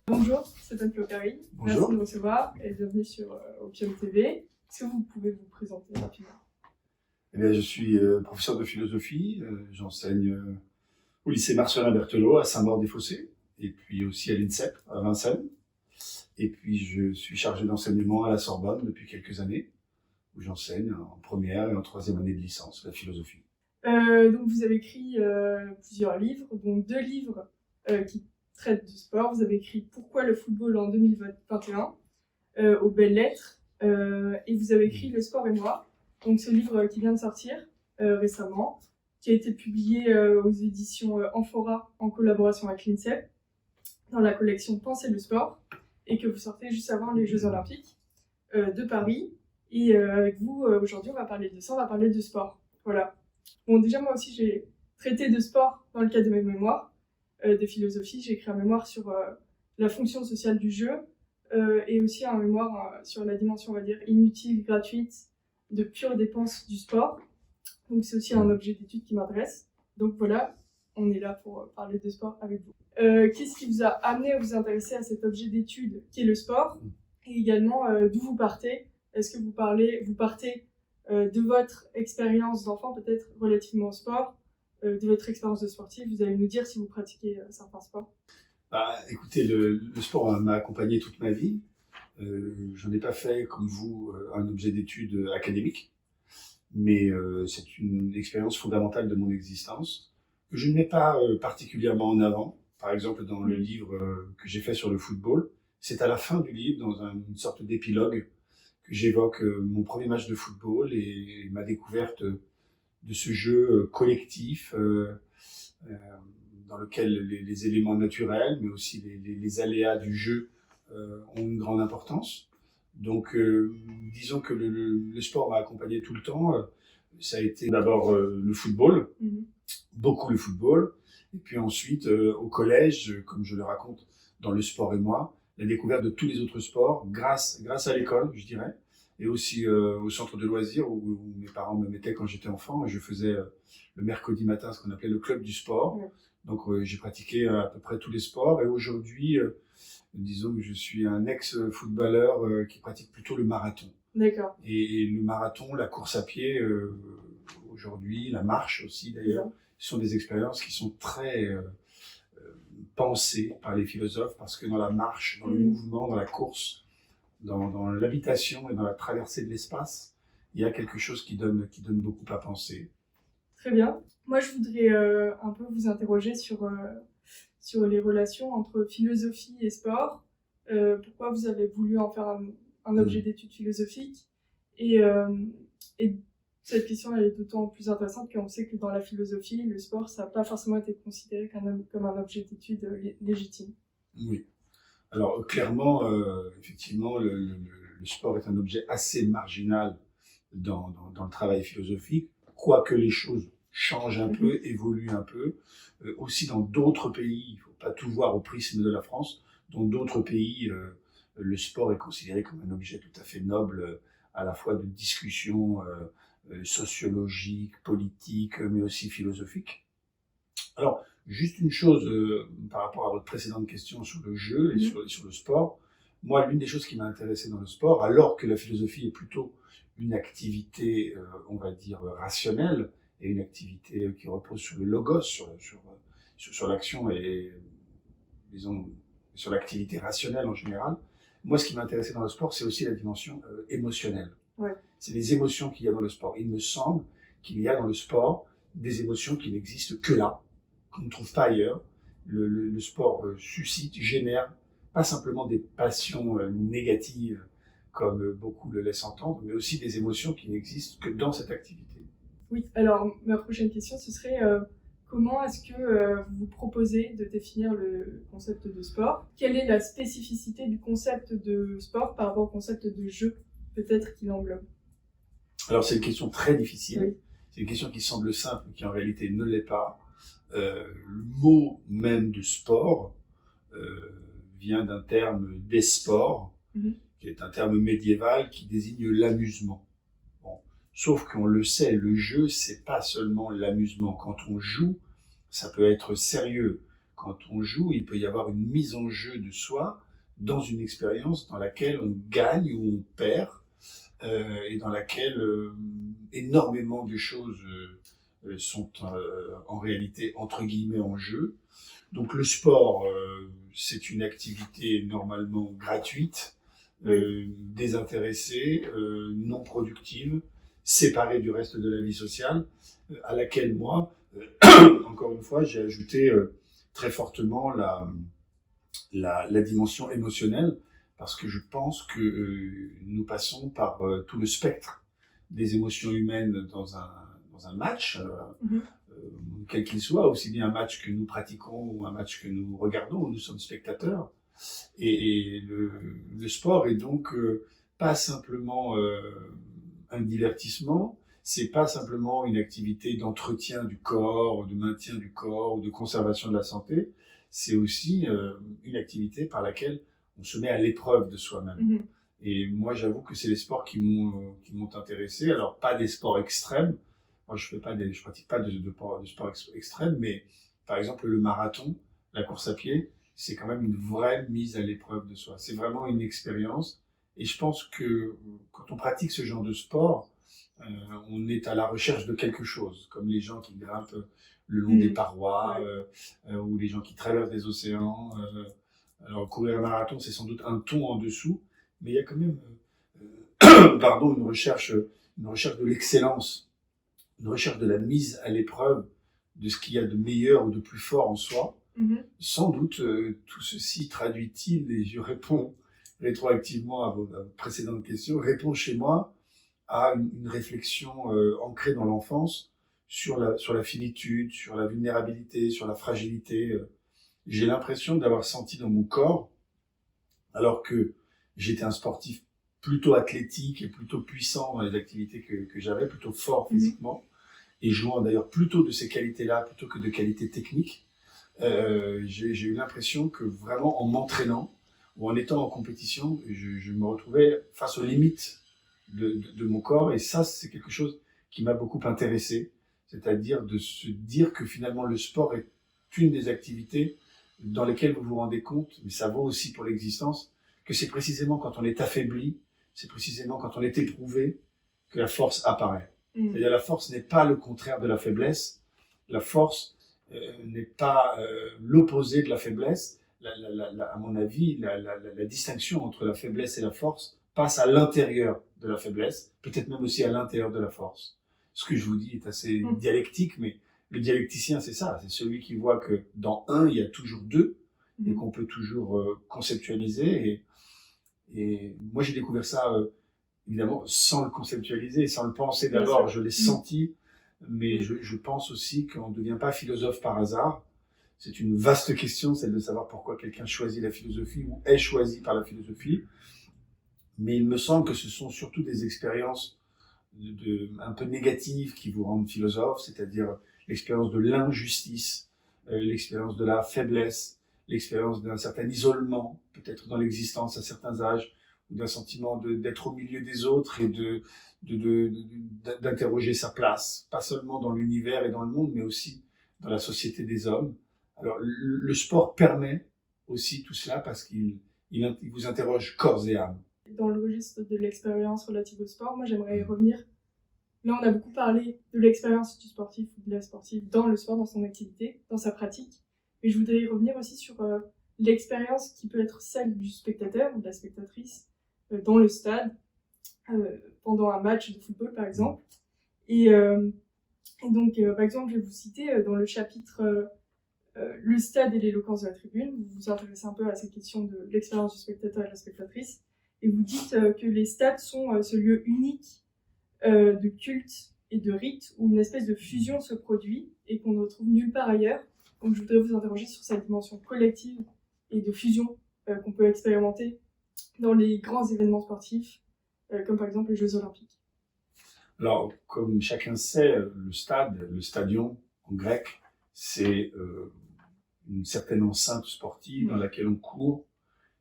Bonjour, c'est Anne Flocari. Merci Bonjour. de me recevoir et bienvenue sur Opium TV. Est-ce que vous pouvez vous présenter rapidement? Eh bien, je suis professeur de philosophie. J'enseigne au lycée Marcelin Berthelot à Saint-Maur-des-Fossés et puis aussi à l'INSEP à Vincennes. Et puis, je suis chargé d'enseignement à la Sorbonne depuis quelques années, où j'enseigne en première et en troisième année de licence la philosophie. Donc vous avez écrit plusieurs livres, dont 2 livres qui traitent du sport. Vous avez écrit Pourquoi le football en 2021 aux Belles Lettres et vous avez écrit Le sport et moi, donc ce livre qui vient de sortir récemment, qui a été publié aux éditions Amphora en collaboration avec l'INSEP dans la collection Penser le sport et que vous sortez juste avant les Jeux Olympiques de Paris. Et avec vous, aujourd'hui, on va parler de ça, on va parler de sport. Voilà. Bon, déjà, moi aussi, j'ai traité de sport dans le cadre de mes mémoires de philosophie. J'ai écrit un mémoire sur la fonction sociale du jeu et aussi un mémoire sur la dimension, on va dire, inutile, gratuite, de pure dépense du sport. Donc, c'est aussi un objet d'étude qui m'intéresse. Donc, voilà, on est là pour parler de sport avec vous. Qu'est-ce qui vous a amené à vous intéresser à cet objet d'étude qui est le sport? Et également, d'où vous partez? Est-ce que vous partez de votre expérience d'enfant, peut-être relativement au sport, de votre expérience de sportif? Vous allez nous dire si vous pratiquez certains sports. Écoutez, le sport m'a accompagné toute ma vie. J'en ai pas fait, comme vous, un objet d'étude académique, mais c'est une expérience fondamentale de mon existence que je ne mets pas particulièrement en avant. Par exemple, dans le livre que j'ai fait sur le football, c'est à la fin du livre, dans une sorte d'épilogue, que j'évoque mon premier match de football et ma découverte de ce jeu collectif dans lequel les éléments naturels, mais aussi les aléas du jeu ont une grande importance. Donc, disons que le sport m'a accompagné tout le temps. Ça a été d'abord le football, beaucoup le football, et puis ensuite au collège, comme je le raconte dans Le sport et moi, la découverte de tous les autres sports grâce à l'école, je dirais, et aussi au centre de loisirs où mes parents me mettaient quand j'étais enfant. Je faisais le mercredi matin ce qu'on appelait le club du sport. Donc j'ai pratiqué à peu près tous les sports et aujourd'hui, disons que je suis un ex-footballeur qui pratique plutôt le marathon. D'accord. Et le marathon, la course à pied, aujourd'hui, la marche aussi d'ailleurs, sont des expériences qui sont très pensées par les philosophes parce que dans la marche, dans le mouvement, dans la course, dans l'habitation et dans la traversée de l'espace, il y a quelque chose qui donne beaucoup à penser. Très bien. Moi, je voudrais un peu vous interroger sur les relations entre philosophie et sport. Pourquoi vous avez voulu en faire un objet d'étude philosophique et cette question elle est d'autant plus intéressante qu'on sait que dans la philosophie, le sport, ça n'a pas forcément été considéré comme un objet d'étude légitime. Oui. Alors clairement, effectivement, le sport est un objet assez marginal dans le travail philosophique, quoique les choses changent un peu, évoluent un peu. Aussi dans d'autres pays, il ne faut pas tout voir au prisme de la France, dans d'autres pays, le sport est considéré comme un objet tout à fait noble, à la fois de discussion sociologique, politique, mais aussi philosophique. Alors, juste une chose par rapport à votre précédente question sur le jeu et sur le sport. Moi, l'une des choses qui m'a intéressé dans le sport, alors que la philosophie est plutôt une activité, on va dire, rationnelle, et une activité qui repose sur le logos, sur l'action et, disons, sur l'activité rationnelle en général. Moi, ce qui m'a intéressé dans le sport, c'est aussi la dimension émotionnelle. Ouais. C'est les émotions qu'il y a dans le sport. Il me semble qu'il y a dans le sport des émotions qui n'existent que là, qu'on ne trouve pas ailleurs. Le sport suscite, génère, pas simplement des passions négatives, comme beaucoup le laissent entendre, mais aussi des émotions qui n'existent que dans cette activité. Oui, alors ma prochaine question, ce serait comment est-ce que vous vous proposez de définir le concept de sport? Quelle est la spécificité du concept de sport par rapport au concept de jeu, peut-être, qui l'englobe? Alors c'est une question très difficile. Oui. C'est une question qui semble simple, mais qui en réalité ne l'est pas. Le mot même de sport vient d'un terme d'esport, qui est un terme médiéval qui désigne l'amusement. Bon. Sauf qu'on le sait, le jeu, c'est pas seulement l'amusement. Quand on joue, ça peut être sérieux. quand on joue, il peut y avoir une mise en jeu de soi dans une expérience dans laquelle on gagne ou on perd, et dans laquelle énormément de choses sont en réalité entre guillemets en jeu. Donc le sport, c'est une activité normalement gratuite, désintéressée, non productive, séparée du reste de la vie sociale, à laquelle moi, encore une fois, j'ai ajouté très fortement la dimension émotionnelle, parce que je pense que nous passons par tout le spectre des émotions humaines dans un match, quel qu'il soit, aussi bien un match que nous pratiquons ou un match que nous regardons, où nous sommes spectateurs. Et le sport est donc pas simplement un divertissement, c'est pas simplement une activité d'entretien du corps, de maintien du corps, ou de conservation de la santé, c'est aussi une activité par laquelle on se met à l'épreuve de soi-même. Et moi, j'avoue que c'est les sports qui m'ont intéressé. Alors, pas des sports extrêmes. Moi, je pratique pas de sport extrême, mais par exemple, le marathon, la course à pied, c'est quand même une vraie mise à l'épreuve de soi. C'est vraiment une expérience. Et je pense que quand on pratique ce genre de sport, on est à la recherche de quelque chose, comme les gens qui grimpent le long des parois, ou les gens qui traversent des océans. Alors, courir un marathon, c'est sans doute un ton en dessous, mais il y a quand même pardon, une recherche de l'excellence, une recherche de la mise à l'épreuve de ce qu'il y a de meilleur ou de plus fort en soi. Sans doute, tout ceci traduit-il, et je réponds rétroactivement à vos précédentes questions, répond chez moi à une réflexion ancrée dans l'enfance sur la finitude, sur la vulnérabilité, sur la fragilité. J'ai l'impression d'avoir senti dans mon corps, alors que j'étais un sportif plutôt athlétique et plutôt puissant dans les activités que j'avais, plutôt fort physiquement, et jouant d'ailleurs plutôt de ces qualités-là plutôt que de qualités techniques. J'ai eu l'impression que vraiment en m'entraînant ou en étant en compétition, je me retrouvais face aux limites de mon corps, et ça, c'est quelque chose qui m'a beaucoup intéressé, c'est-à-dire de se dire que finalement le sport est une des activités dans lesquelles vous vous rendez compte, mais ça vaut aussi pour l'existence, que c'est précisément quand on est affaibli, c'est précisément quand on est éprouvé que la force apparaît. C'est-à-dire la force n'est pas le contraire de la faiblesse, la force n'est pas l'opposé de la faiblesse. À mon avis, la distinction entre la faiblesse et la force passe à l'intérieur de la faiblesse, peut-être même aussi à l'intérieur de la force. Ce que je vous dis est assez dialectique, mais le dialecticien, c'est ça, c'est celui qui voit que dans un, il y a toujours deux, et qu'on peut toujours conceptualiser. Et moi, j'ai découvert ça, évidemment, sans le conceptualiser, sans le penser d'abord. Je l'ai senti, mais je pense aussi qu'on ne devient pas philosophe par hasard. C'est une vaste question, celle de savoir pourquoi quelqu'un choisit la philosophie ou est choisi par la philosophie. Mais il me semble que ce sont surtout des expériences un peu négatives qui vous rendent philosophe, c'est-à-dire l'expérience de l'injustice, l'expérience de la faiblesse, l'expérience d'un certain isolement, peut-être dans l'existence à certains âges, ou d'un sentiment d'être au milieu des autres et d'interroger sa place, pas seulement dans l'univers et dans le monde, mais aussi dans la société des hommes. Alors, le sport permet aussi tout cela parce qu'il vous interroge corps et âme. Dans le registre de l'expérience relative au sport, moi j'aimerais y revenir. Là, on a beaucoup parlé de l'expérience du sportif ou de la sportive dans le sport, dans son activité, dans sa pratique. Mais je voudrais y revenir aussi sur l'expérience qui peut être celle du spectateur ou de la spectatrice dans le stade, pendant un match de football par exemple. Et donc, par exemple, je vais vous citer dans le chapitre le stade et l'éloquence de la tribune. Vous vous intéressez un peu à cette question de l'expérience du spectateur et de la spectatrice. Et vous dites que les stades sont ce lieu unique de culte et de rite où une espèce de fusion se produit et qu'on ne retrouve nulle part ailleurs. Donc je voudrais vous interroger sur cette dimension collective et de fusion qu'on peut expérimenter dans les grands événements sportifs, comme par exemple les Jeux Olympiques. Alors, comme chacun sait, le stadion en grec, c'est une certaine enceinte sportive dans laquelle on court,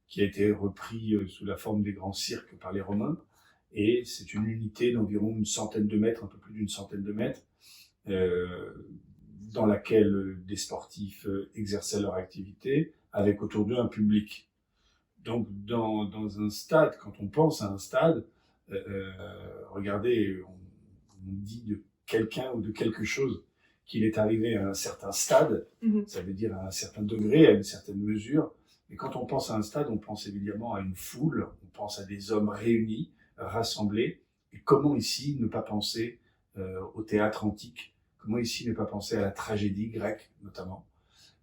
qui a été repris sous la forme des grands cirques par les Romains. Et c'est une unité d'environ une centaine de mètres, un peu plus d'une centaine de mètres. dans laquelle des sportifs exerçaient leur activité, avec autour d'eux un public. Donc, dans un stade, quand on pense à un stade, regardez, on dit de quelqu'un ou de quelque chose qu'il est arrivé à un certain stade, ça veut dire à un certain degré, à une certaine mesure. Et quand on pense à un stade, on pense évidemment à une foule, on pense à des hommes réunis, rassemblés. Et comment ici ne pas penser au théâtre antique? Comment ici ne pas penser à la tragédie grecque, notamment?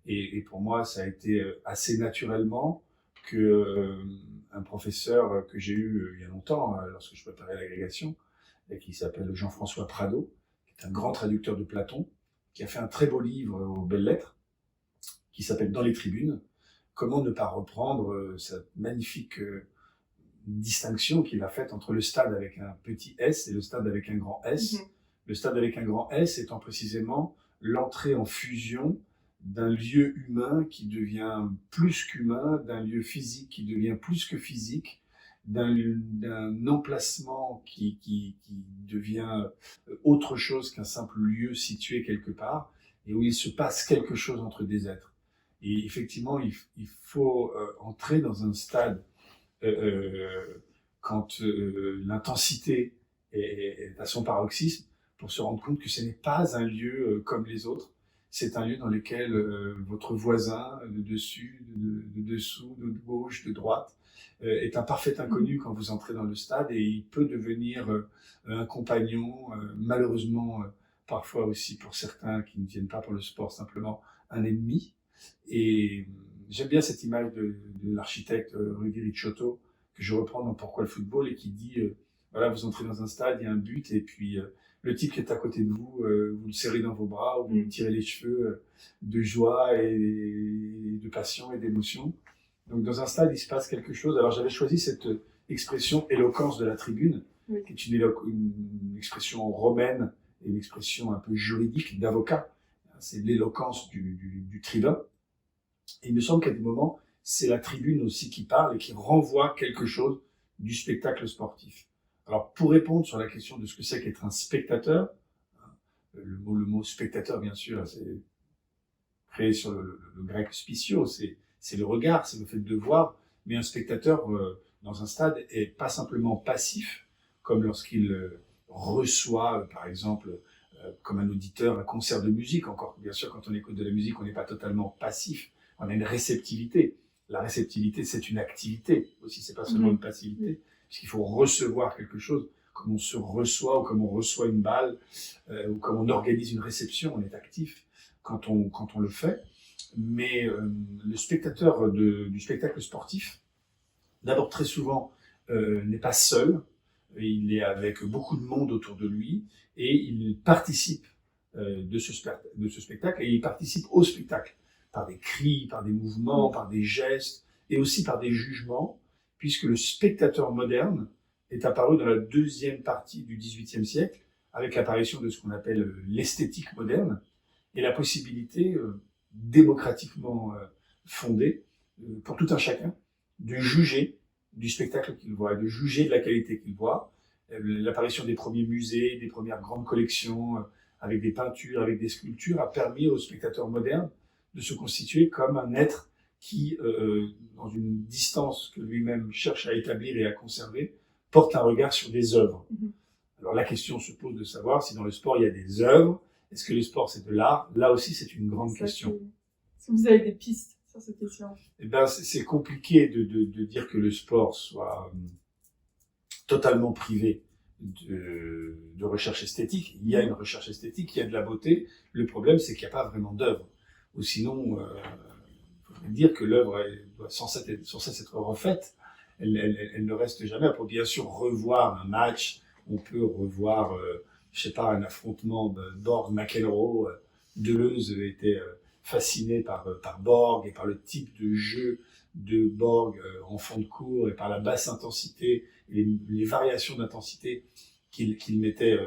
Et pour moi, ça a été assez naturellement que un professeur que j'ai eu il y a longtemps, lorsque je préparais l'agrégation, qui s'appelle Jean-François Prado, qui est un grand traducteur de Platon, qui a fait un très beau livre aux belles lettres, qui s'appelle Dans les tribunes. Comment ne pas reprendre cette magnifique distinction qu'il a faite entre le stade avec un petit S et le stade avec un grand S. Le stade avec un grand S étant précisément l'entrée en fusion d'un lieu humain qui devient plus qu'humain, d'un lieu physique qui devient plus que physique, d'un emplacement qui devient autre chose qu'un simple lieu situé quelque part, et où il se passe quelque chose entre des êtres. Et effectivement, il faut entrer dans un stade quand l'intensité est à son paroxysme, pour se rendre compte que ce n'est pas un lieu comme les autres. C'est un lieu dans lequel votre voisin, de dessus, de dessous, de gauche, de droite, est un parfait inconnu quand vous entrez dans le stade, et il peut devenir un compagnon, malheureusement, parfois aussi pour certains qui ne viennent pas pour le sport, simplement un ennemi. Et j'aime bien cette image de l'architecte Rudy Ricciotto, que je reprends dans Pourquoi le football, et qui dit, voilà, vous entrez dans un stade, il y a un but, et puis le type qui est à côté de vous, vous le serrez dans vos bras, ou vous lui tirez les cheveux de joie et de passion et d'émotion. Donc dans un stade, il se passe quelque chose. Alors j'avais choisi cette expression « éloquence de la tribune », qui est une expression romaine et une expression un peu juridique d'avocat. C'est l'éloquence du tribun. Et il me semble qu'à des moments, c'est la tribune aussi qui parle et qui renvoie quelque chose du spectacle sportif. Alors, pour répondre sur la question de ce que c'est qu'être un spectateur, le mot spectateur, bien sûr, c'est créé sur le grec spitio, c'est le regard, c'est le fait de voir, mais un spectateur dans un stade est pas simplement passif, comme lorsqu'il reçoit, par exemple, comme un auditeur, un concert de musique. Encore, bien sûr, quand on écoute de la musique, on n'est pas totalement passif, on a une réceptivité. La réceptivité, c'est une activité aussi, c'est pas seulement une passivité, puisqu'il faut recevoir quelque chose, comme on se reçoit, ou comme on reçoit une balle, ou comme on organise une réception, on est actif quand on le fait. Mais le spectateur du spectacle sportif, d'abord très souvent, n'est pas seul, il est avec beaucoup de monde autour de lui, et il participe de ce spectacle, et il participe au spectacle, par des cris, par des mouvements, par des gestes, et aussi par des jugements, puisque le spectateur moderne est apparu dans la deuxième partie du XVIIIe siècle, avec l'apparition de ce qu'on appelle l'esthétique moderne, et la possibilité démocratiquement fondée, pour tout un chacun, de juger du spectacle qu'il voit, de juger de la qualité qu'il voit. L'apparition des premiers musées, des premières grandes collections, avec des peintures, avec des sculptures, a permis aux spectateurs modernes de se constituer comme un être qui, dans une distance que lui-même cherche à établir et à conserver, porte un regard sur des œuvres. Alors la question se pose de savoir si dans le sport il y a des œuvres. Est-ce que le sport c'est de l'art? Là aussi c'est une grande question. Est-ce que vous avez des pistes sur cette question? Eh ben, c'est compliqué de dire que le sport soit totalement privé de recherche esthétique. Il y a une recherche esthétique, il y a de la beauté. Le problème, c'est qu'il n'y a pas vraiment d'œuvre. Ou sinon, il faudrait dire que l'œuvre doit sans cesse être refaite. Elle ne reste jamais. Pour bien sûr revoir un match, on peut revoir, je sais pas, un affrontement Borg-McEnroe. Deleuze était fasciné par Borg et par le type de jeu de Borg en fond de cours, et par la basse intensité, et les variations d'intensité qu'il mettait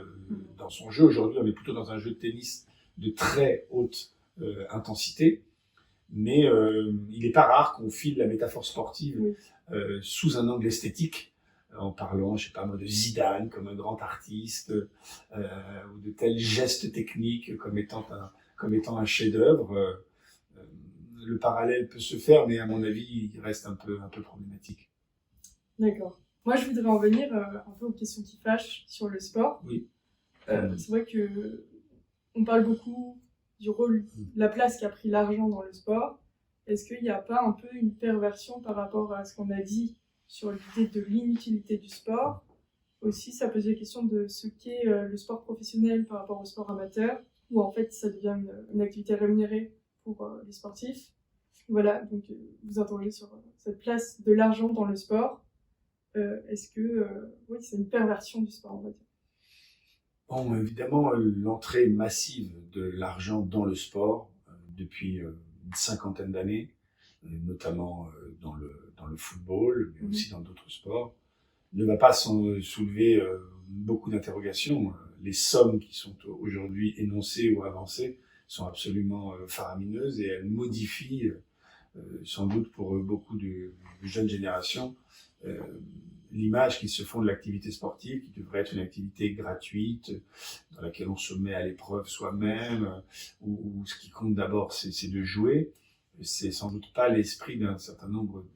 dans son jeu. Aujourd'hui, on est plutôt dans un jeu de tennis de très haute intensité, mais il n'est pas rare qu'on file la métaphore sportive sous un angle esthétique, en parlant, je sais pas moi, de Zidane comme un grand artiste, ou de tels gestes techniques comme comme étant un chef-d'œuvre. Le parallèle peut se faire, mais à mon avis, il reste un peu problématique. D'accord. Moi, je voudrais en venir un peu aux questions qui fâchent sur le sport. Oui. C'est vrai que on parle beaucoup du rôle, de la place qu'a pris l'argent dans le sport. Est-ce qu'il n'y a pas un peu une perversion par rapport à ce qu'on a dit sur l'idée de l'inutilité du sport? Aussi, ça pose la question de ce qu'est le sport professionnel par rapport au sport amateur, où en fait ça devient une activité rémunérée pour les sportifs. Voilà, donc vous interrogez sur cette place de l'argent dans le sport. Est-ce que oui, c'est une perversion du sport, on va dire? Bon, évidemment, l'entrée massive de l'argent dans le sport depuis une cinquantaine d'années, notamment dans le football, mais aussi dans d'autres sports, ne va pas soulever beaucoup d'interrogations. Les sommes qui sont aujourd'hui énoncées ou avancées sont absolument faramineuses et elles modifient sans doute pour beaucoup de jeunes générations l'image qu'ils se font de l'activité sportive, qui devrait être une activité gratuite, dans laquelle on se met à l'épreuve soi-même, où ce qui compte d'abord, c'est de jouer. C'est sans doute pas l'esprit d'un certain nombre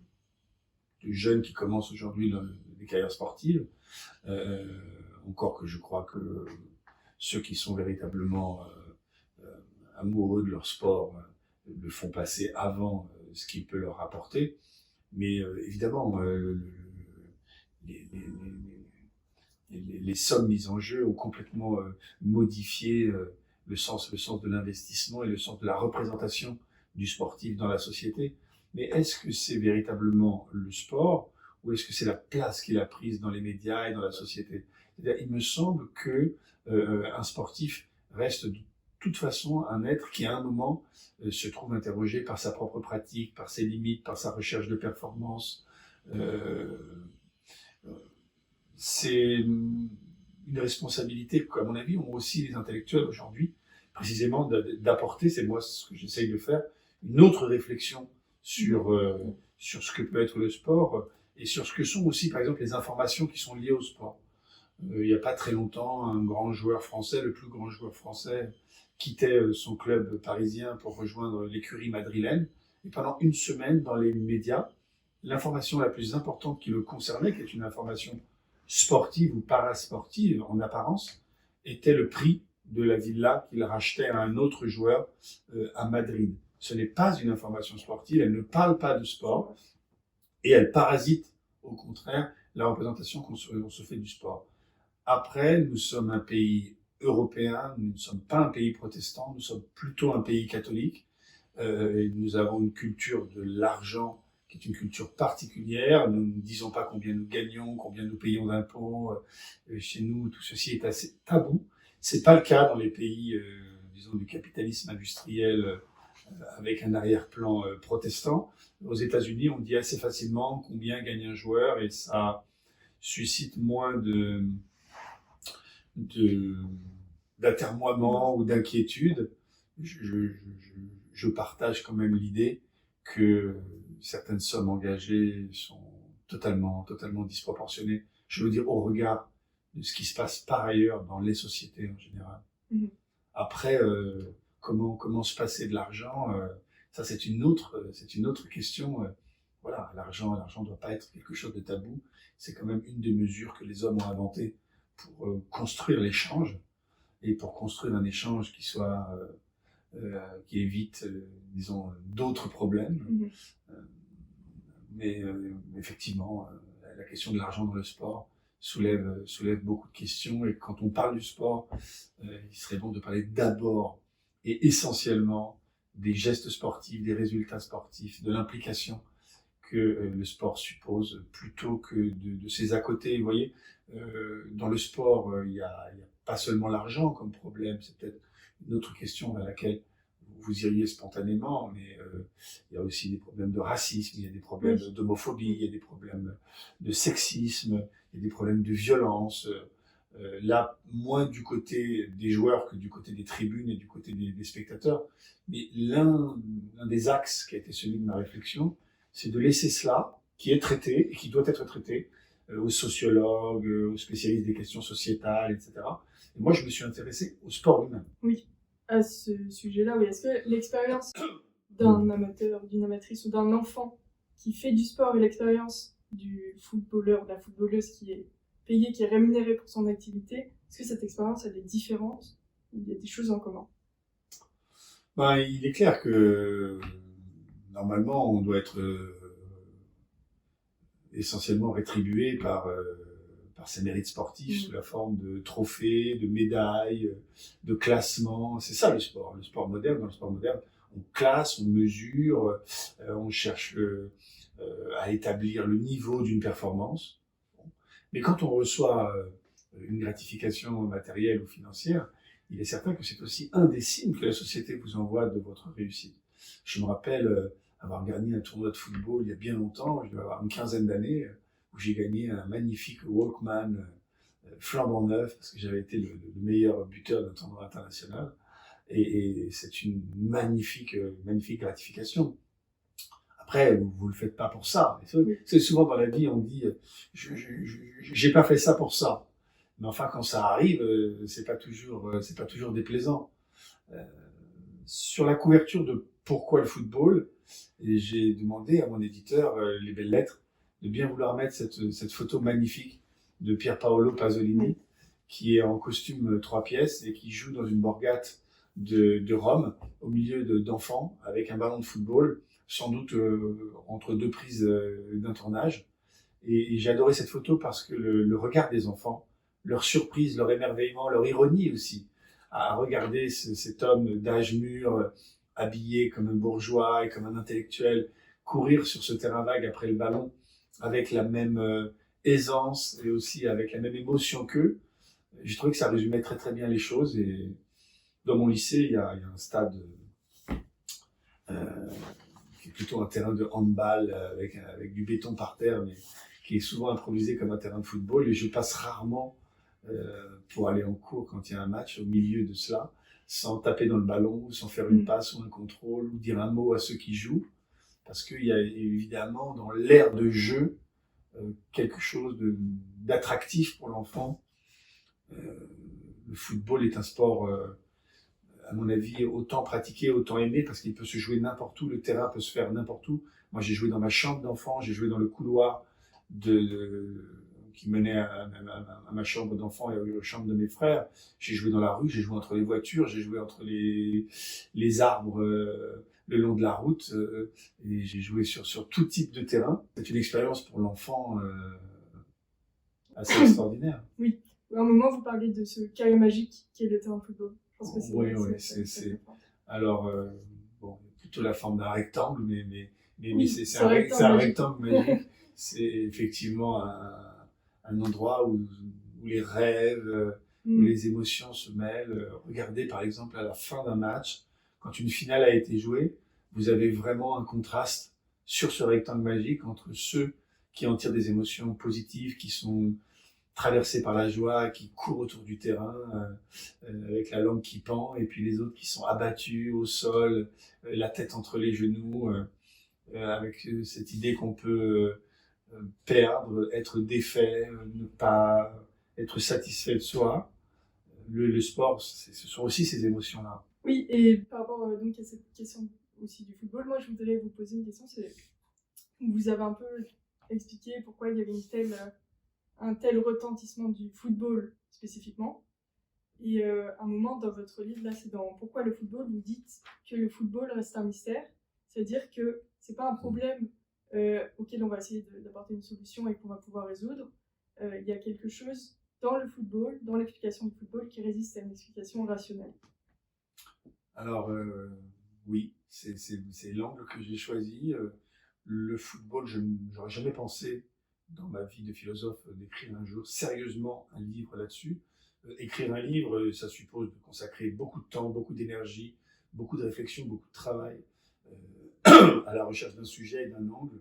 de jeunes qui commencent aujourd'hui des carrières sportives. Encore que je crois que ceux qui sont véritablement amoureux de leur sport le font passer avant ce qu'il peut leur apporter. Mais évidemment, les sommes mises en jeu ont complètement modifié le sens de l'investissement et le sens de la représentation du sportif dans la société. Mais est-ce que c'est véritablement le sport ou est-ce que c'est la place qu'il a prise dans les médias et dans la société? C'est-à-dire, il me semble que un sportif reste de toute façon un être qui à un moment se trouve interrogé par sa propre pratique, par ses limites, par sa recherche de performance. C'est une responsabilité qu'à mon avis ont aussi les intellectuels aujourd'hui, précisément d'apporter, c'est moi ce que j'essaye de faire, une autre réflexion sur ce que peut être le sport et sur ce que sont aussi par exemple les informations qui sont liées au sport. Il n'y a pas très longtemps, un grand joueur français, le plus grand joueur français, quittait son club parisien pour rejoindre l'écurie madrilène. Et pendant une semaine, dans les médias, l'information la plus importante qui le concernait, qui est une information sportive ou parasportive en apparence, était le prix de la villa qu'il rachetait à un autre joueur à Madrid. Ce n'est pas une information sportive, elle ne parle pas de sport et elle parasite au contraire la représentation qu'on se fait du sport. Après, nous sommes un pays européen, nous ne sommes pas un pays protestant, nous sommes plutôt un pays catholique. Et nous avons une culture de l'argent qui est une culture particulière. Nous ne disons pas combien nous gagnons, combien nous payons d'impôts. Chez nous, tout ceci est assez tabou. C'est pas le cas dans les pays, disons, du capitalisme industriel avec un arrière-plan protestant. Aux États-Unis, on dit assez facilement combien gagne un joueur et ça suscite moins d'atermoiement ou d'inquiétude. Je partage quand même l'idée que certaines sommes engagées sont totalement disproportionnées. Je veux dire au regard de ce qui se passe par ailleurs dans les sociétés en général. Mmh. Après, comment se passer de l'argent, ça c'est une autre question. Voilà, l'argent ne doit pas être quelque chose de tabou. C'est quand même une des mesures que les hommes ont inventées pour construire l'échange et pour construire un échange qui soit qui évite, disons, d'autres problèmes. Mmh. Mais effectivement, la question de l'argent dans le sport soulève beaucoup de questions. Et quand on parle du sport, il serait bon de parler d'abord et essentiellement des gestes sportifs, des résultats sportifs, de l'implication que le sport suppose, plutôt que de ses à côté. Vous voyez, dans le sport, il y a pas seulement l'argent comme problème, c'est peut-être une autre question vers laquelle vous iriez spontanément, mais il y a aussi des problèmes de racisme, il y a des problèmes d'homophobie, il y a des problèmes de sexisme, il y a des problèmes de violence. Là, moins du côté des joueurs que du côté des tribunes et du côté des spectateurs. Mais l'un des axes qui a été celui de ma réflexion, c'est de laisser cela, qui est traité et qui doit être traité, aux sociologues, aux spécialistes des questions sociétales, etc. Et moi, je me suis intéressé au sport lui-même. Oui. à ce sujet-là, oui. Est-ce que l'expérience d'un amateur, d'une amatrice ou d'un enfant qui fait du sport et l'expérience du footballeur, de la footballeuse qui est payée, qui est rémunérée pour son activité, est-ce que cette expérience, elle est différente ou il y a des choses en commun? Ben, il est clair que normalement, on doit être essentiellement rétribué par ses mérites sportifs sous la forme de trophées, de médailles, de classements. C'est ça le sport. Le sport moderne, dans le sport moderne, on classe, on mesure, on cherche à établir le niveau d'une performance. Mais quand on reçoit une gratification matérielle ou financière, il est certain que c'est aussi un des signes que la société vous envoie de votre réussite. Je me rappelle avoir gagné un tournoi de football il y a bien longtemps, je devais avoir une quinzaine d'années, où j'ai gagné un magnifique Walkman flambant neuf, parce que j'avais été le meilleur buteur d'un tournoi international. Et c'est une magnifique gratification. Après, vous le faites pas pour ça. C'est souvent dans la vie, on dit, j'ai pas fait ça pour ça. Mais enfin, quand ça arrive, c'est pas toujours déplaisant. Euh, sur la couverture de Pourquoi le football, et j'ai demandé à mon éditeur, Les Belles Lettres, de bien vouloir mettre cette photo magnifique de Pier Paolo Pasolini, qui est en costume 3 pièces et qui joue dans une borgate de Rome, au milieu d'enfants, avec un ballon de football, sans doute entre deux prises d'un tournage. Et j'ai adoré cette photo parce que le regard des enfants, leur surprise, leur émerveillement, leur ironie aussi, à regarder cet homme d'âge mûr, habillé comme un bourgeois et comme un intellectuel, courir sur ce terrain vague après le ballon avec la même aisance et aussi avec la même émotion qu'eux. J'ai trouvé que ça résumait très très bien les choses. Et dans mon lycée, il y a un stade euh, qui est plutôt un terrain de handball avec du béton par terre, mais qui est souvent improvisé comme un terrain de football. Et je passe rarement pour aller en cours quand il y a un match au milieu de cela, sans taper dans le ballon, sans faire une passe ou un contrôle, ou dire un mot à ceux qui jouent. Parce qu'il y a évidemment dans l'air de jeu quelque chose d'attractif pour l'enfant. Le football est un sport, à mon avis, autant pratiqué, autant aimé, parce qu'il peut se jouer n'importe où, le terrain peut se faire n'importe où. Moi, j'ai joué dans ma chambre d'enfant, j'ai joué dans le couloir qui menait à ma chambre d'enfant et aux chambres de mes frères. J'ai joué dans la rue, j'ai joué entre les voitures, j'ai joué entre les arbres le long de la route, et j'ai joué sur tout type de terrain. C'est une expérience pour l'enfant assez extraordinaire. Oui. À un moment, vous parlez de ce carré magique qui est le terrain de football. Je pense que c'est oui, c'est alors bon, plutôt la forme d'un rectangle, mais oui, c'est un rectangle magique. C'est effectivement un endroit où les rêves, où les émotions se mêlent. Regardez par exemple à la fin d'un match, quand une finale a été jouée, vous avez vraiment un contraste sur ce rectangle magique entre ceux qui en tirent des émotions positives, qui sont traversés par la joie, qui courent autour du terrain avec la langue qui pend, et puis les autres qui sont abattus au sol, la tête entre les genoux, avec cette idée qu'on peut perdre, être défait, ne pas être satisfait de soi. Le sport, ce sont aussi ces émotions-là. Oui, et par rapport donc à cette question aussi du football, moi je voudrais vous poser une question, c'est vous avez un peu expliqué pourquoi il y avait un tel retentissement du football spécifiquement. Et à un moment dans votre livre, là, c'est dans Pourquoi le football, vous dites que le football reste un mystère, c'est-à-dire que c'est pas un problème auquel on va essayer d'apporter une solution et qu'on va pouvoir résoudre. Il y a quelque chose dans le football, dans l'explication du football, qui résiste à une explication rationnelle. Alors, oui, c'est l'angle que j'ai choisi. Le football, je n'aurais jamais pensé dans ma vie de philosophe d'écrire un jour sérieusement un livre là-dessus. Écrire un livre, ça suppose de consacrer beaucoup de temps, beaucoup d'énergie, beaucoup de réflexion, beaucoup de travail à la recherche d'un sujet et d'un angle.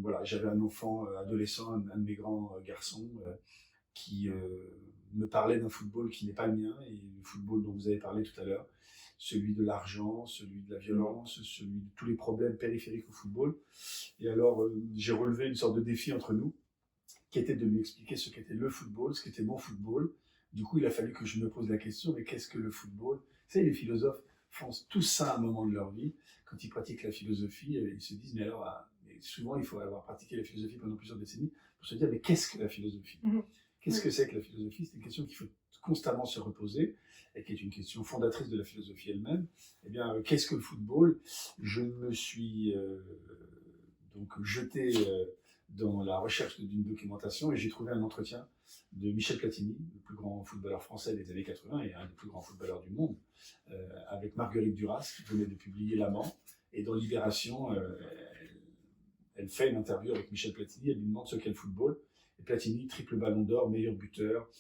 Voilà, j'avais un enfant adolescent, un de mes grands garçons, qui me parlait d'un football qui n'est pas le mien, et le football dont vous avez parlé tout à l'heure, celui de l'argent, celui de la violence, celui de tous les problèmes périphériques au football. Et alors, j'ai relevé une sorte de défi entre nous, qui était de lui expliquer ce qu'était le football, ce qu'était mon football. Du coup, il a fallu que je me pose la question, mais qu'est-ce que le football? savez, les philosophes font tout ça à un moment de leur vie. Quand ils pratiquent la philosophie, ils se disent, mais alors, mais souvent, il faut avoir pratiqué la philosophie pendant plusieurs décennies pour se dire, mais qu'est-ce que la philosophie? Qu'est-ce que c'est que la philosophie? C'est une question qu'il faut constamment se reposer et qui est une question fondatrice de la philosophie elle-même. Eh bien, qu'est-ce que le football? Je me suis donc jeté dans la recherche d'une documentation et j'ai trouvé un entretien de Michel Platini, le plus grand footballeur français des années 80 et un des plus grands footballeurs du monde, avec Marguerite Duras qui venait de publier L'Amant. Et dans Libération, elle fait une interview avec Michel Platini, elle lui demande ce qu'est le football. Et Platini, triple ballon d'or, meilleur buteur,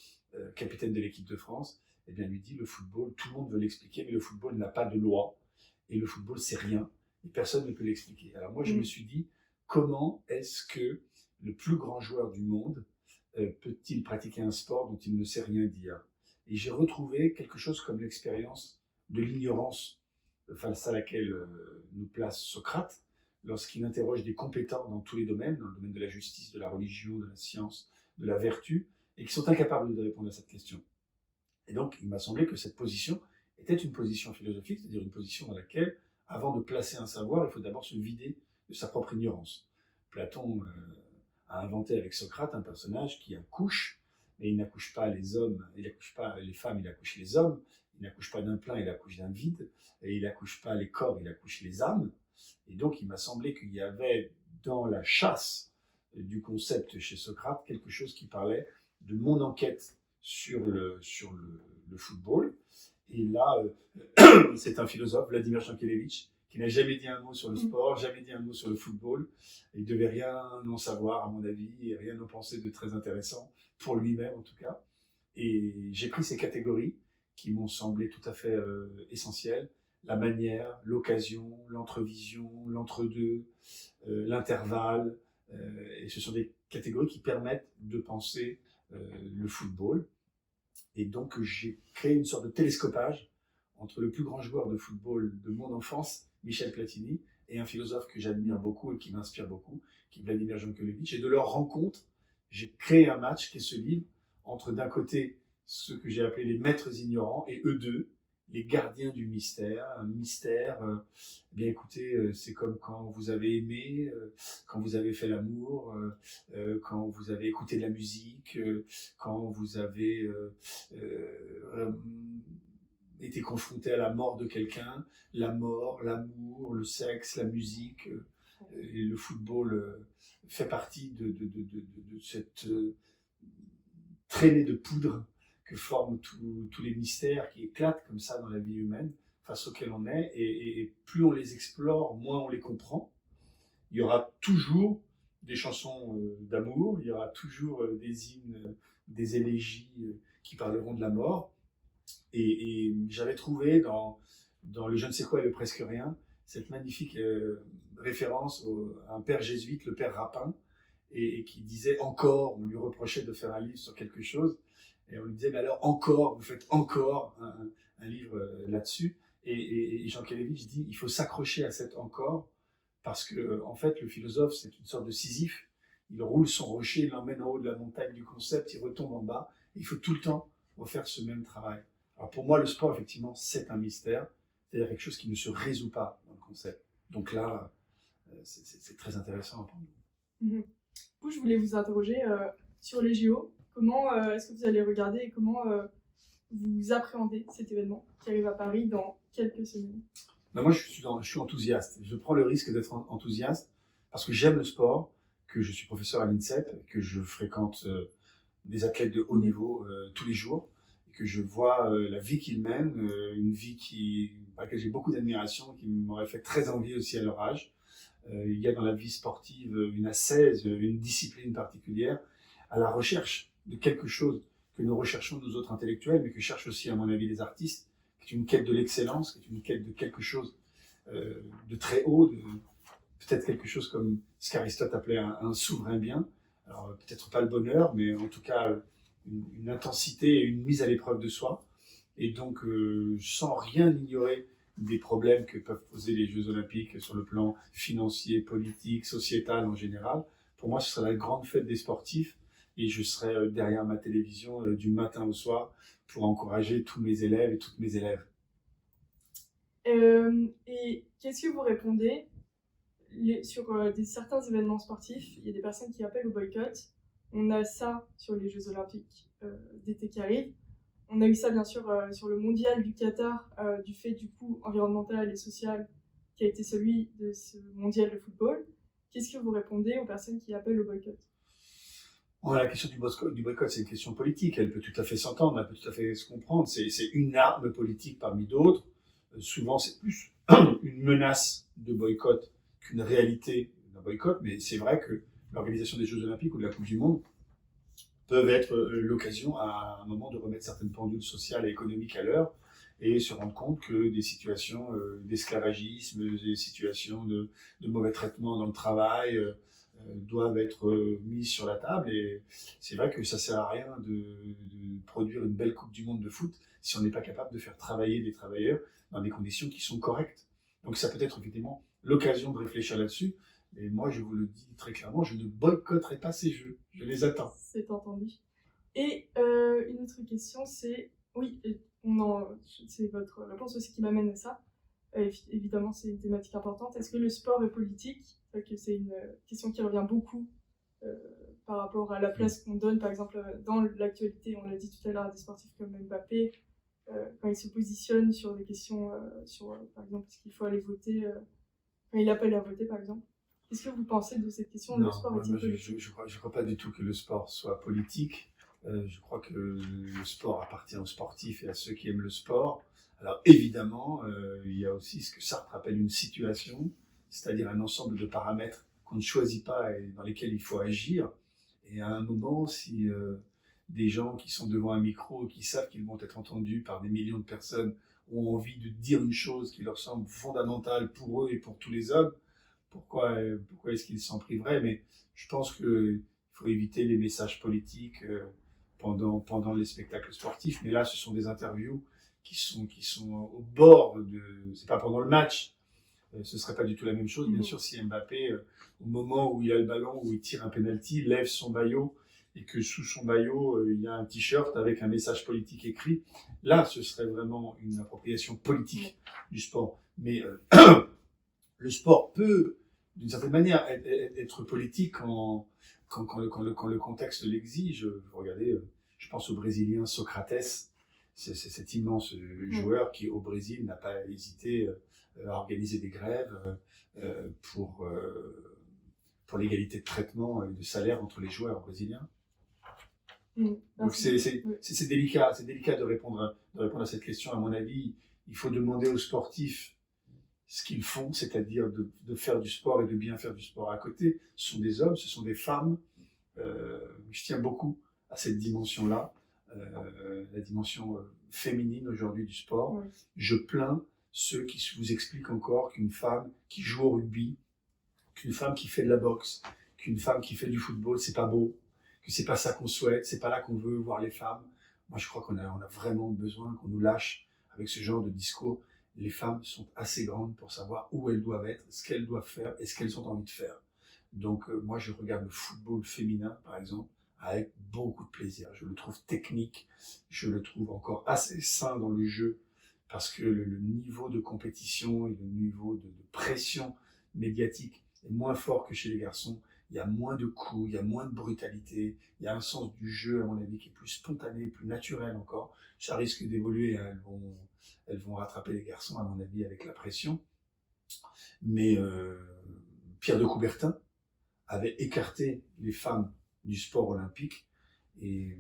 capitaine de l'équipe de France, eh bien, lui dit le football, tout le monde veut l'expliquer, mais le football n'a pas de loi. Et le football, c'est rien. Et personne ne peut l'expliquer. Alors moi, je me suis dit, comment est-ce que le plus grand joueur du monde peut-il pratiquer un sport dont il ne sait rien dire? Et j'ai retrouvé quelque chose comme l'expérience de l'ignorance face à laquelle nous place Socrate, lorsqu'il interroge des compétents dans tous les domaines, dans le domaine de la justice, de la religion, de la science, de la vertu, et qui sont incapables de répondre à cette question. Et donc, il m'a semblé que cette position était une position philosophique, c'est-à-dire une position dans laquelle, avant de placer un savoir, il faut d'abord se vider de sa propre ignorance. Platon a inventé avec Socrate un personnage qui accouche, mais il n'accouche pas les hommes, il n'accouche pas les femmes, il accouche les hommes, il n'accouche pas d'un plein, il accouche d'un vide, et il n'accouche pas les corps, il accouche les âmes. Et donc, il m'a semblé qu'il y avait dans la chasse du concept chez Socrate quelque chose qui parlait de mon enquête sur le football. Et là, c'est un philosophe, Vladimir Jankélévitch, qui n'a jamais dit un mot sur le sport, jamais dit un mot sur le football. Il ne devait rien en savoir, à mon avis, et rien en penser de très intéressant, pour lui-même en tout cas. Et j'ai pris ces catégories qui m'ont semblé tout à fait essentielles. La manière, l'occasion, l'entrevision, l'entre-deux, l'intervalle. Et ce sont des catégories qui permettent de penser le football. Et donc, j'ai créé une sorte de télescopage entre le plus grand joueur de football de mon enfance, Michel Platini, et un philosophe que j'admire beaucoup et qui m'inspire beaucoup, qui est Vladimir Jankélévitch. Et de leur rencontre, j'ai créé un match qui est ce livre entre d'un côté ce que j'ai appelé les maîtres ignorants et eux deux, les gardiens du mystère. Un mystère, eh bien écoutez, c'est comme quand vous avez aimé, quand vous avez fait l'amour, quand vous avez écouté de la musique, quand vous avez été confronté à la mort de quelqu'un, la mort, l'amour, le sexe, la musique, et le football fait partie de cette traînée de poudre que forment tous les mystères qui éclatent comme ça dans la vie humaine, face auxquels on est, et plus on les explore, moins on les comprend. Il y aura toujours des chansons d'amour, il y aura toujours des hymnes, des élégies qui parleront de la mort, et j'avais trouvé dans le je ne sais quoi et le presque rien, cette magnifique référence à un père jésuite, le père Rapin, et qui disait encore, on lui reprochait de faire un livre sur quelque chose, et on lui disait, mais alors encore, vous faites encore un livre là-dessus. Et Jankélévitch dit, il faut s'accrocher à cet encore, parce que en fait, le philosophe, c'est une sorte de Sisyphe. Il roule son rocher, il l'emmène en haut de la montagne du concept, il retombe en bas, et il faut tout le temps refaire ce même travail. Alors pour moi, le sport, effectivement, c'est un mystère, c'est-à-dire quelque chose qui ne se résout pas dans le concept. Donc là, c'est très intéressant pour nous. Du coup, je voulais vous interroger sur les JO. Comment est-ce que vous allez regarder et comment vous appréhendez cet événement qui arrive à Paris dans quelques semaines? Ben moi, je suis enthousiaste. Je prends le risque d'être enthousiaste parce que j'aime le sport, que je suis professeur à l'INSEP, que je fréquente des athlètes de haut niveau tous les jours, et que je vois la vie qu'ils mènent, une vie pour laquelle j'ai beaucoup d'admiration, qui m'aurait fait très envie aussi à leur âge. Il y a dans la vie sportive une ascèse, une discipline particulière, à la recherche de quelque chose que nous recherchons nous autres intellectuels, mais que cherchent aussi, à mon avis, les artistes, qui est une quête de l'excellence, qui est une quête de quelque chose de très haut, peut-être quelque chose comme ce qu'Aristote appelait un souverain bien. Alors peut-être pas le bonheur, mais en tout cas une intensité et une mise à l'épreuve de soi. Et donc, sans rien ignorer des problèmes que peuvent poser les Jeux Olympiques sur le plan financier, politique, sociétal en général, pour moi, ce serait la grande fête des sportifs. Et je serai derrière ma télévision du matin au soir pour encourager tous mes élèves et toutes mes élèves. Et qu'est-ce que vous répondez sur certains événements sportifs? Il y a des personnes qui appellent au boycott. On a ça sur les Jeux Olympiques d'été qui arrivent. On a eu ça bien sûr sur le mondial du Qatar, du fait du coût environnemental et social qui a été celui de ce mondial de football. Qu'est-ce que vous répondez aux personnes qui appellent au boycott? Bon, la question du boycott, c'est une question politique. Elle peut tout à fait s'entendre, elle peut tout à fait se comprendre. C'est une arme politique parmi d'autres. Souvent, c'est plus une menace de boycott qu'une réalité d'un boycott. Mais c'est vrai que l'organisation des Jeux Olympiques ou de la Coupe du Monde peuvent être l'occasion à un moment de remettre certaines pendules sociales et économiques à l'heure et se rendre compte que des situations d'esclavagisme, des situations de mauvais traitement dans le travail doivent être mises sur la table. Et c'est vrai que ça sert à rien de produire une belle Coupe du Monde de foot si on n'est pas capable de faire travailler des travailleurs dans des conditions qui sont correctes. Donc ça peut être effectivement l'occasion de réfléchir là-dessus. Et moi, je vous le dis très clairement, je ne boycotterai pas ces jeux. Je les attends. C'est entendu. Et une autre question, c'est... Oui, c'est votre réponse aussi qui m'amène à ça. Évidemment, c'est une thématique importante. Est-ce que le sport est politique? Que c'est une question qui revient beaucoup par rapport à la place qu'on donne, par exemple, dans l'actualité. On l'a dit tout à l'heure, à des sportifs comme Mbappé, quand il se positionne sur des questions, par exemple, est-ce qu'il faut aller voter, quand il appelle à voter, par exemple. Qu'est-ce que vous pensez de cette question? Non, le sport est-il politique? je crois pas du tout que le sport soit politique. Je crois que le sport appartient aux sportifs et à ceux qui aiment le sport. Alors évidemment, il y a aussi ce que Sartre appelle une situation, c'est-à-dire un ensemble de paramètres qu'on ne choisit pas et dans lesquels il faut agir. Et à un moment, si des gens qui sont devant un micro et qui savent qu'ils vont être entendus par des millions de personnes ont envie de dire une chose qui leur semble fondamentale pour eux et pour tous les hommes, pourquoi est-ce qu'ils s'en priveraient? Mais je pense qu'il faut éviter les messages politiques pendant les spectacles sportifs. Mais là, ce sont des interviews qui sont au bord de... C'est pas pendant le match. Ce serait pas du tout la même chose, bien sûr, si Mbappé, au moment où il a le ballon, où il tire un penalty, lève son maillot et que sous son maillot, il y a un t-shirt avec un message politique écrit. Là, ce serait vraiment une appropriation politique du sport. Mais le sport peut, d'une certaine manière, être politique quand le contexte l'exige. Regardez, je pense au Brésilien Socrates, c'est cet immense joueur qui, au Brésil, n'a pas hésité à organiser des grèves pour l'égalité de traitement et de salaire entre les joueurs brésiliens. Donc c'est délicat de répondre à cette question. À mon avis, il faut demander aux sportifs ce qu'ils font, c'est-à-dire de faire du sport et de bien faire du sport à côté. Ce sont des hommes, ce sont des femmes. Je tiens beaucoup à cette dimension-là, la dimension féminine aujourd'hui du sport. Oui. Je plains ceux qui vous expliquent encore qu'une femme qui joue au rugby, qu'une femme qui fait de la boxe, qu'une femme qui fait du football, c'est pas beau, que c'est pas ça qu'on souhaite, c'est pas là qu'on veut voir les femmes. Moi, je crois qu'on a vraiment besoin qu'on nous lâche avec ce genre de discours. Les femmes sont assez grandes pour savoir où elles doivent être, ce qu'elles doivent faire et ce qu'elles ont envie de faire. Donc moi je regarde le football féminin par exemple avec beaucoup de plaisir. Je le trouve technique, je le trouve encore assez sain dans le jeu parce que le niveau de compétition et le niveau de pression médiatique est moins fort que chez les garçons. Il y a moins de coups, il y a moins de brutalité, il y a un sens du jeu à mon avis qui est plus spontané, plus naturel encore. Ça risque d'évoluer, hein. Elles vont rattraper les garçons à mon avis avec la pression. Mais Pierre de Coubertin avait écarté les femmes du sport olympique et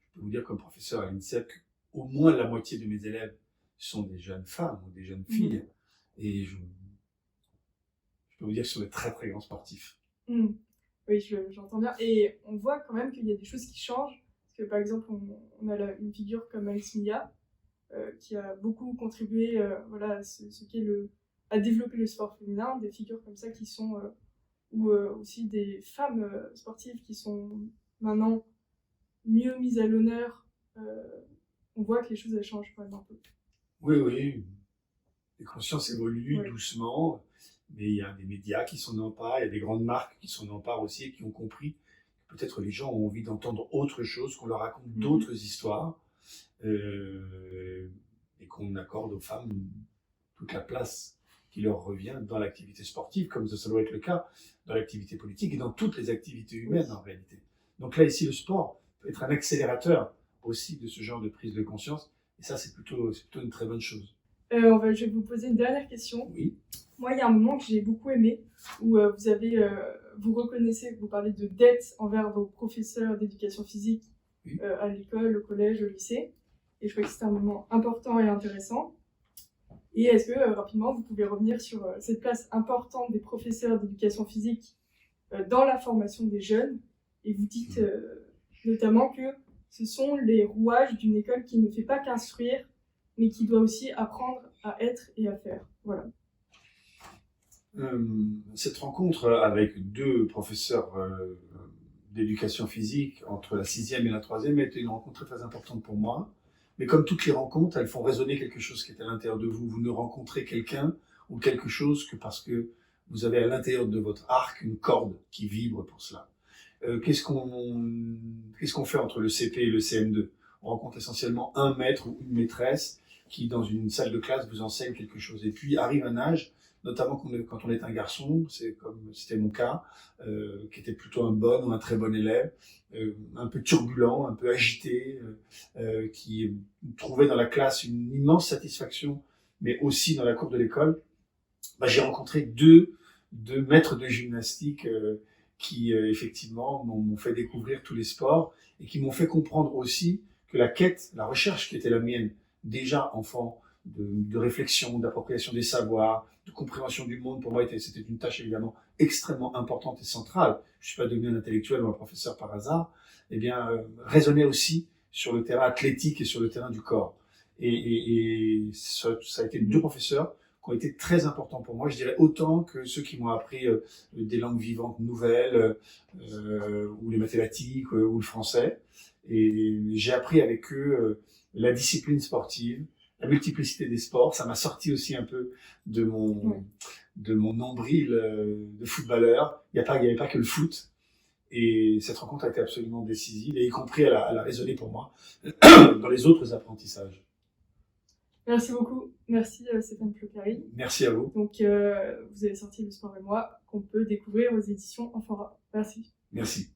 je peux vous dire comme professeur à l'INSEP qu'au moins la moitié de mes élèves sont des jeunes femmes ou des jeunes filles et je peux vous dire que ce sont des très très grands sportifs. Oui, j'entends bien. Et on voit quand même qu'il y a des choses qui changent. Parce que par exemple, on a une figure comme Alice Mia qui a beaucoup contribué voilà, à développer le sport féminin. Des figures comme ça qui sont... ou aussi des femmes sportives qui sont maintenant mieux mises à l'honneur. On voit que les choses elles changent quand même un peu. Oui. Les consciences évoluent doucement, mais il y a des médias qui s'en emparent, il y a des grandes marques qui s'en emparent aussi et qui ont compris que peut-être les gens ont envie d'entendre autre chose, qu'on leur raconte d'autres histoires et qu'on accorde aux femmes toute la place qui leur revient dans l'activité sportive, comme ça doit être le cas dans l'activité politique et dans toutes les activités humaines en réalité. Donc là, ici, le sport peut être un accélérateur aussi de ce genre de prise de conscience, et ça, c'est plutôt une très bonne chose. Je vais vous poser une dernière question. Oui. Moi, il y a un moment que j'ai beaucoup aimé, où vous reconnaissez, vous parlez de dette envers vos professeurs d'éducation physique Oui. À l'école, au collège, au lycée. Et je crois que c'était un moment important et intéressant. Et est-ce que, rapidement, vous pouvez revenir sur cette place importante des professeurs d'éducation physique dans la formation des jeunes? Et vous dites notamment que ce sont les rouages d'une école qui ne fait pas qu'instruire, mais qui doit aussi apprendre à être et à faire. Voilà. Cette rencontre avec deux professeurs d'éducation physique entre la 6e et la 3e a été une rencontre très importante pour moi. Mais comme toutes les rencontres, elles font résonner quelque chose qui est à l'intérieur de vous. Vous ne rencontrez quelqu'un ou quelque chose que parce que vous avez à l'intérieur de votre arc une corde qui vibre pour cela. Qu'est-ce qu'on fait entre le CP et le CM2? On rencontre essentiellement un maître ou une maîtresse qui, dans une salle de classe, vous enseigne quelque chose. Et puis arrive un âge, notamment quand on est un garçon, c'est comme c'était mon cas, qui était plutôt un bon ou un très bon élève, un peu turbulent, un peu agité, qui trouvait dans la classe une immense satisfaction, mais aussi dans la cour de l'école. J'ai rencontré deux maîtres de gymnastique qui effectivement m'ont fait découvrir tous les sports et qui m'ont fait comprendre aussi que la recherche qui était la mienne, déjà enfant, de réflexion, d'appropriation des savoirs, de compréhension du monde, pour moi c'était une tâche évidemment extrêmement importante et centrale. Je suis pas devenu un intellectuel ou un professeur par hasard. Résonnait aussi sur le terrain athlétique et sur le terrain du corps. Et ça a été deux professeurs qui ont été très importants pour moi, je dirais autant que ceux qui m'ont appris des langues vivantes nouvelles, ou les mathématiques, ou le français. Et j'ai appris avec eux la discipline sportive, la multiplicité des sports. Ça m'a sorti aussi un peu de mon nombril de footballeur. Il n'y avait pas que le foot. Et cette rencontre a été absolument décisive, et y compris elle a résonné pour moi dans les autres apprentissages. Merci beaucoup. Merci Stéphane Flocari. Merci à vous. Donc vous avez sorti Le sport et moi, qu'on peut découvrir aux éditions Amphora. Merci. Merci.